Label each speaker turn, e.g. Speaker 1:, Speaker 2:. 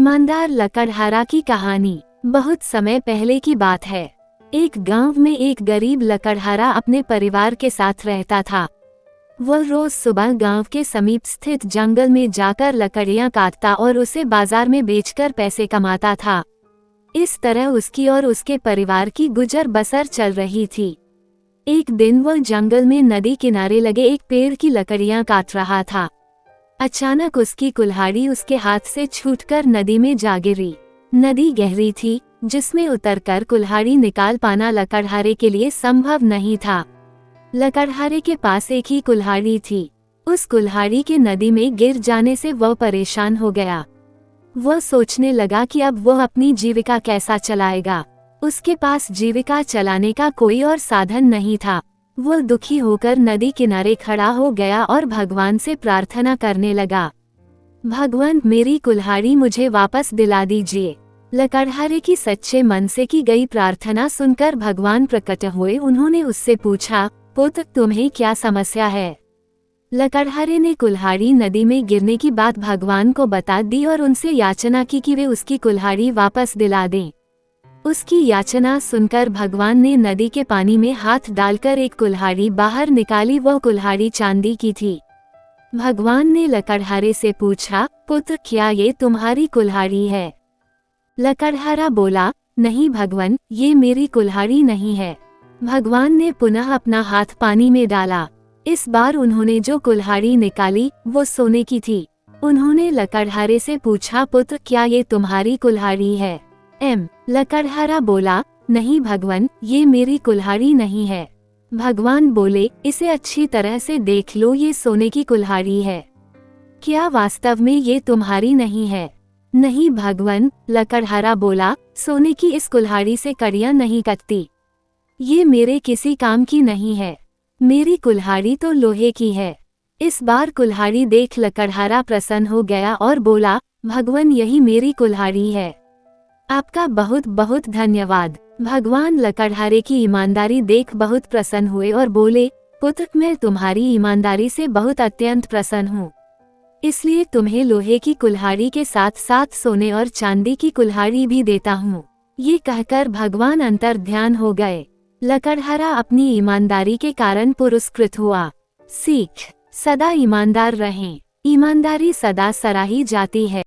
Speaker 1: ईमानदार लकड़हारा की कहानी। बहुत समय पहले की बात है। एक गांव में एक गरीब लकड़हारा अपने परिवार के साथ रहता था। वह रोज सुबह गांव के समीप स्थित जंगल में जाकर लकड़ियां काटता और उसे बाजार में बेचकर पैसे कमाता था। इस तरह उसकी और उसके परिवार की गुजर बसर चल रही थी। एक दिन वह जंगल में नदी किनारे लगे एक पेड़ की लकड़ियां काट रहा था। अचानक उसकी कुल्हाड़ी उसके हाथ से छूटकर नदी में जा गिरी। नदी गहरी थी, जिसमें उतरकर कुल्हाड़ी निकाल पाना लकड़हारे के लिए संभव नहीं था। लकड़हारे के पास एक ही कुल्हाड़ी थी। उस कुल्हाड़ी के नदी में गिर जाने से वह परेशान हो गया। वह सोचने लगा कि अब वह अपनी जीविका कैसा चलाएगा। उसके पास जीविका चलाने का कोई और साधन नहीं था। वह दुखी होकर नदी किनारे खड़ा हो गया और भगवान से प्रार्थना करने लगा, भगवान, मेरी कुल्हाड़ी मुझे वापस दिला दीजिए। लकड़हारे की सच्चे मन से की गई प्रार्थना सुनकर भगवान प्रकट हुए। उन्होंने उससे पूछा, पुत्र, तुम्हें क्या समस्या है? लकड़हारे ने कुल्हाड़ी नदी में गिरने की बात भगवान को बता दी और उनसे याचना की कि वे उसकी कुल्हाड़ी वापस दिला दें। उसकी याचना सुनकर भगवान ने नदी के पानी में हाथ डालकर एक कुल्हाड़ी बाहर निकाली। वह कुल्हाड़ी चांदी की थी। भगवान ने लकड़हारे से पूछा, पुत्र, क्या ये तुम्हारी कुल्हाड़ी है? लकड़हारा बोला, नहीं भगवान, ये मेरी कुल्हाड़ी नहीं है। भगवान ने पुनः अपना हाथ पानी में डाला। इस बार उन्होंने जो कुल्हाड़ी निकाली वो सोने की थी। उन्होंने लकड़हारे से पूछा, पुत्र, क्या ये तुम्हारी कुल्हाड़ी है? लकड़हारा बोला, नहीं भगवान, ये मेरी कुल्हाड़ी नहीं है। भगवान बोले, इसे अच्छी तरह से देख लो, ये सोने की कुल्हाड़ी है। क्या वास्तव में ये तुम्हारी नहीं है? नहीं भगवान, लकड़हारा बोला, सोने की इस कुल्हाड़ी से कड़ियां नहीं कटती। ये मेरे किसी काम की नहीं है। मेरी कुल्हाड़ी तो लोहे की है। इस बार कुल्हाड़ी देख लकड़हारा प्रसन्न हो गया और बोला, भगवान, यही मेरी कुल्हाड़ी है। आपका बहुत बहुत धन्यवाद। भगवान लकड़हारे की ईमानदारी देख बहुत प्रसन्न हुए और बोले, पुत्र, मैं तुम्हारी ईमानदारी से बहुत अत्यंत प्रसन्न हूँ। इसलिए तुम्हें लोहे की कुल्हाड़ी के साथ साथ सोने और चांदी की कुल्हाड़ी भी देता हूँ। ये कहकर भगवान अंतर ध्यान हो गए। लकड़हारा अपनी ईमानदारी के कारण पुरस्कृत हुआ। सीख, सदा ईमानदार रहें। ईमानदारी सदा सराही जाती है।